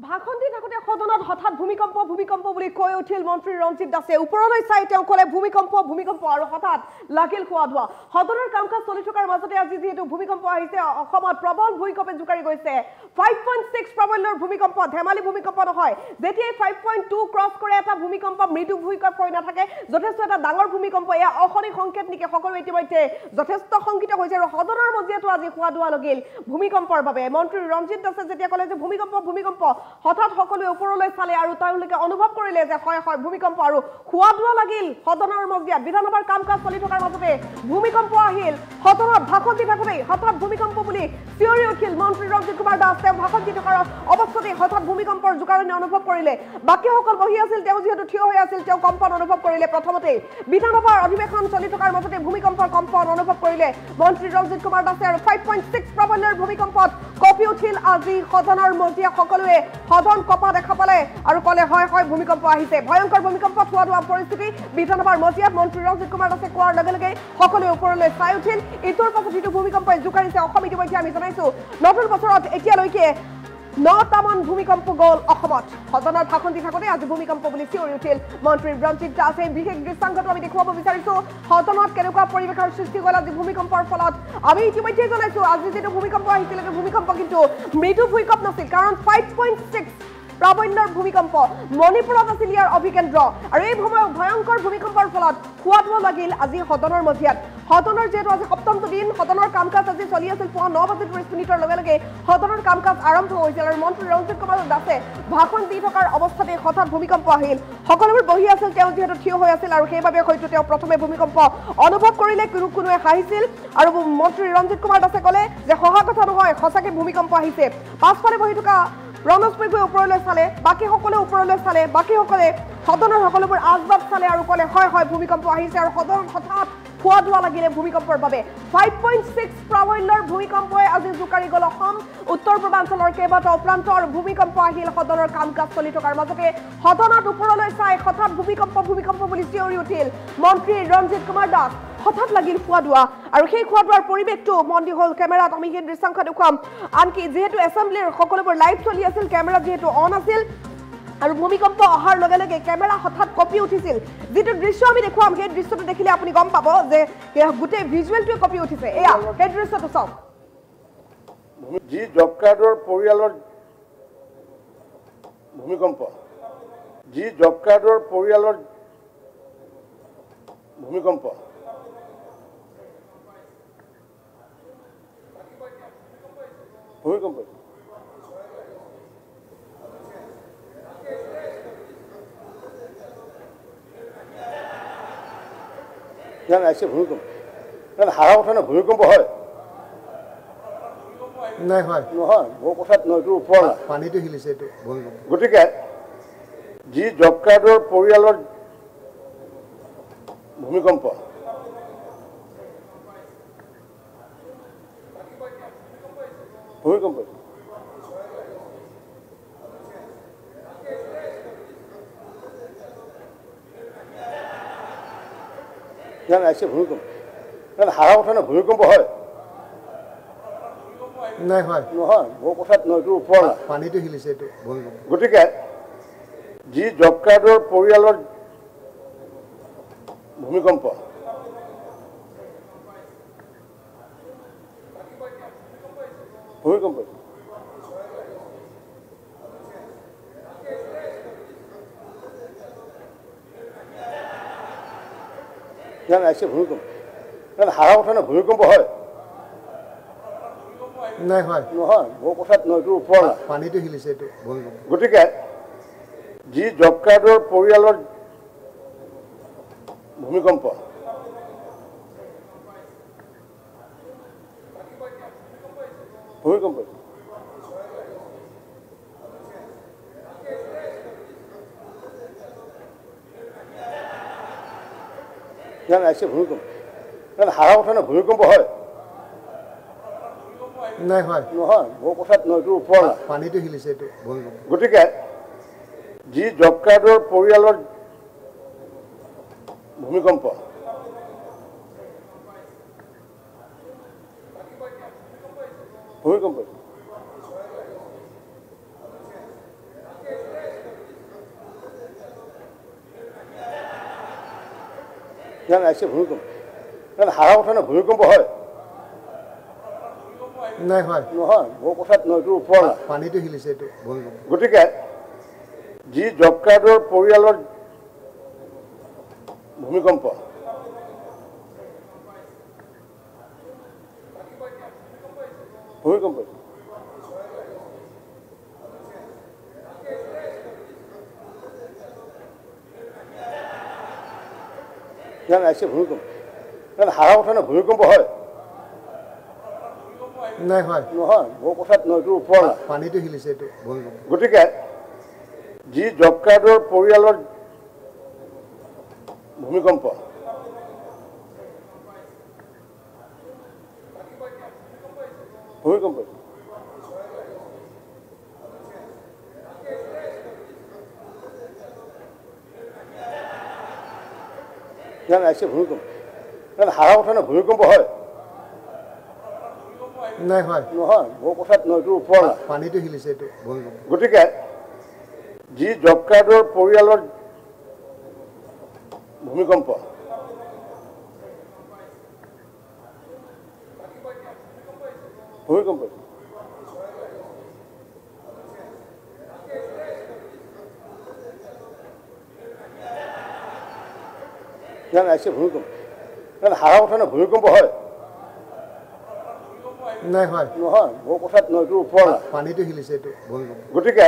ভাষণ দি থাকোঁতে সদনত হঠাৎ ভূমিকম্প ভূমিকম্প বুলি কৈ উঠিল মন্ত্ৰী ৰঞ্জিত দাসে। ওপৰলৈ চাই তেওঁ ক'লে ভূমিকম্প ভূমিকম্প আৰু হঠাৎ লাগিল খোৱা ধোৱা। সদনৰ কাম কাজ চলি থকাৰ মাজতে আজি যিহেতু ভূমিকম্প আহিছে, অসমত প্ৰবল ভূমিকম্পে জোকাৰি গৈছে। 5.6 প্ৰাবল্যৰ ভূমিকম্প, ধেমালি ভূমিকম্প নহয়। যেতিয়াই 5.2 ক্ৰছ কৰে এটা ভূমিকম্প মৃদু ভূমিকম্প হৈ নাথাকে, যথেষ্ট এটা ডাঙৰ ভূমিকম্প। এয়া অশনি সংকেত নেকি? সকলোৱে ইতিমধ্যে যথেষ্ট শংকিত হৈছে আৰু সদনৰ মজিয়াটো আজি খোৱা ধোৱা লাগিল ভূমিকম্পৰ বাবে। মন্ত্ৰী ৰঞ্জিত দাসে যেতিয়া ক'লে যে ভূমিকম্প ভূমিকম্প, হঠাৎ সকলোৱে ওপৰলৈ চালে আৰু তেওঁলোকে অনুভৱ কৰিলে যে হয় হয় ভূমিকম্প, আৰু খোৱা ধোৱা লাগিল সদনৰ মজিয়াত। বিধানসভাৰ কাম কাজ চলি থকাৰ মাজতে ভূমিকম্প আহিল। সদনত ভাষণ দি থাকোঁতেই হঠাৎ ভূমিকম্প বুলি চিঞৰি উঠিল মন্ত্ৰী ৰঞ্জিত কুমাৰ দাস। তেওঁ ভাষণ দি থকাৰ অৱস্থাতেই হঠাৎ ভূমিকম্পৰ জোকাৰণি অনুভৱ কৰিলে। বাকীসকল বহি আছিল, তেওঁ যিহেতু থিয় হৈ আছিল, তেওঁ কম্পন অনুভৱ কৰিলে। প্ৰথমতেই বিধানসভাৰ অধিৱেশন চলি থকাৰ মাজতে ভূমিকম্পৰ কম্পন অনুভৱ কৰিলে মন্ত্ৰী ৰঞ্জিত কুমাৰ দাসে আৰু 5.6 প্ৰাবল্যৰ ভূমিকম্পত কঁপি উঠিল আজি সদনৰ মজিয়া। সকলোৱে সদন কঁপা দেখা পালে আৰু ক'লে হয় হয় ভূমিকম্প আহিছে। ভয়ংকৰ ভূমিকম্পত হোৱা ধোৱা পৰিস্থিতি বিধানসভাৰ মজিয়াত। মন্ত্ৰী ৰঞ্জিত কুমাৰ দাসে কোৱাৰ লগে লগে সকলোৱে ওপৰলৈ চাই উঠিল। ইটোৰ পাছত ইটো ভূমিকম্পই জোকাৰিছে অসম। ইতিমধ্যে আমি জনাইছোঁ নতুন বছৰত এতিয়ালৈকে 9টামান ভূমিকম্প গ'ল অসমত। সদনত ভাষণ দি থাকোঁতে আজি ভূমিকম্প বুলি চিঞৰি উঠিল মন্ত্ৰী ৰঞ্জিত দাসে। বিশেষ দৃশ্যাংশটো আমি দেখুৱাব বিচাৰিছোঁ সদনত কেনেকুৱা পৰিৱেশৰ সৃষ্টি হ'ল আজি ভূমিকম্পৰ ফলত। আমি ইতিমধ্যে জনাইছোঁ আজি যিটো ভূমিকম্প আহিছিল এইটো ভূমিকম্প কিন্তু মৃদু ভূমিকম্প নাছিল, কাৰণ 5.6 প্ৰাবল্যৰ ভূমিকম্প। মণিপুৰত আছিল ইয়াৰ অভিকেন্দ্ৰ আৰু এই ভয়ংকৰ ভূমিকম্পৰ ফলত খোৱা ধোৱা লাগিল আজি সদনৰ মজিয়াত। সদনৰ যিহেতু আজি সপ্তমটো দিন, সদনৰ কাম কাজ আজি চলি আছিল। পুৱা 9:30 লগে লগে সদনৰ কাম কাজ আৰম্ভ হৈছিল আৰু মন্ত্ৰী ৰঞ্জিত কুমাৰ দাসে ভাষণ দি থকাৰ অৱস্থাতে হঠাৎ ভূমিকম্প আহিল। সকলোবোৰ বহি আছিল, তেওঁ যিহেতু থিয় হৈ আছিল আৰু সেইবাবে হয়তো তেওঁ প্ৰথমে ভূমিকম্প অনুভৱ কৰিলে। কোনোৱে হাঁহিছিল আৰু মন্ত্ৰী ৰঞ্জিত কুমাৰ দাসে ক'লে যে সঁচা কথা নহয়, সঁচাকৈ ভূমিকম্প আহিছে। পাছফালে বহি থকা ৰণোজ পেগুৱে ওপৰলৈ চালে, বাকীসকলে ওপৰলৈ চালে, বাকীসকলে সদনৰ সকলোবোৰ আচবাব চালে আৰু ক'লে হয় হয় ভূমিকম্প আহিছে। আৰু সদনত হঠাৎ খোৱা ধোৱা লাগিলে ভূমিকম্পৰ বাবে। 5.6 প্ৰাবল্যৰ ভূমিকম্পই আজি জোকাৰি গ'ল অসম। উত্তৰ পূৰ্বাঞ্চলৰ কেইবাটাও প্ৰান্ত আৰু ভূমিকম্প আহিল সদনৰ কাম কাজ চলি থকাৰ মাজতে। সদনত ওপৰলৈ চাই হঠাৎ ভূমিকম্প ভূমিকম্প বুলি চিঞৰি উঠিল মন্ত্ৰী ৰঞ্জিত কুমাৰ দাস। হঠাৎ লাগিল খোৱা ধোৱা আৰু সেই খোৱা ধোৱাৰ পৰিৱেশটো মন্দি হ'ল কেমেৰাত। আমি সেই দৃশ্যাংশ দেখুৱাম। আনকি যিহেতু এছেম্বলিৰ সকলোবোৰ লাইভ চলি আছিল, কেমেৰা যিহেতু অন আছিল আৰু ভূমিকম্প অহাৰ লগে লগে কেমেৰা হঠাৎ কঁপি উঠিছিল। যিটো দৃশ্য আমি দেখুৱাম সেই দৃশ্যটো দেখিলে আপুনি গম পাব যে গোটেই ভিজুৱেলটোৱে কঁপি উঠিছে। এয়া সেই দৃশ্যটো চাওক। যি জব কাৰ্ডৰ পৰিয়ালৰ ভূমিকম্প, যি জব কাৰ্ডৰ পৰিয়ালৰ ভূমিকম্প, ভূমিকম্প আহিছে। ভূমিকম্প হাৰা কথা নহয়, ভূমিকম্প হয় নাই হয় নহয়, মোৰ কথাত নহয়, এইটো ওপৰ পানীটো হিলিছে এইটো ভূমিকম্প। গতিকে যি জব কাৰ্ডৰ পৰিয়ালৰ ভূমিকম্প, ভূমিকম্প আহিছে। ভূমিকম্প হাৰা কথা নহয়, ভূমিকম্প হয় নাই হয় নহয়, মোৰ কথাত নহয়, এইটো ওপৰ পানীটো হিলিছে এইটো ভূমিকম্প। গতিকে যি জব কাৰ্ডৰ পৰিয়ালৰ ভূমিকম্প, ভূমিকম্প আহিছে। ভূমিকম্প হাৰা কথা নহয়, ভূমিকম্প হয় নাই হয় নহয়, মোৰ কথাত নহয়, এইটো ওপৰ পানীটো হিলিছে এইটো ভূমিকম্প। গতিকে যি জব কাৰ্ডৰ পৰিয়ালৰ ভূমিকম্প, ভূমিকম্প আহিছে। ভূমিকম্প হাৰা কথা নহয়, ভূমিকম্প হয় নাই হয় নহয়, মোৰ কথাত নহয়, এইটো ওপৰ পানীটো হিলিছে এইটো ভূমিকম্প। গতিকে যি জব কাৰ্ডৰ পৰিয়ালৰ ভূমিকম্প, ভূমিকম্প জান আছে ভূমিকম্প হাৰা কথা নহয় ভূমিকম্প হয় নাই হয় নহয় মোৰ কথাত নহয় এইটো ওপৰ পানীটো হিলিছে এইটো ভূমিকম্প গতিকে যি জব কাৰ্ডৰ পৰিয়ালৰ ভূমিকম্প ভূমিকম্প জান আছে ভূমিকম্প হাৰা কথা নহয় ভূমিকম্প হয় নাই হয় নহয় মোৰ কথাত নহয় এইটো ওপৰ পানীটো হিলিছে এইটো ভূমিকম্প গতিকে যি জব কাৰ্ডৰ পৰিয়ালৰ ভূমিকম্প ভূমিকম্প জান আছে ভূমিকম্প হাৰা কথা নহয় ভূমিকম্প হয় নাই হয় নহয় মোৰ কথাত নহয় এইটো ওপৰ পানীটো হিলিছে এইটো ভূমিকম্প গতিকে যি জব কাৰ্ডৰ পৰিয়ালৰ ভূমিকম্প ভূমিকম্প জান আছে ভূমিকম্প হাৰা কথা নহয় ভূমিকম্প হয় নাই হয় নহয় মোৰ কথাত নহয় এইটো ওপৰ পানীটো হিলিছে এইটো ভূমিকম্প গতিকে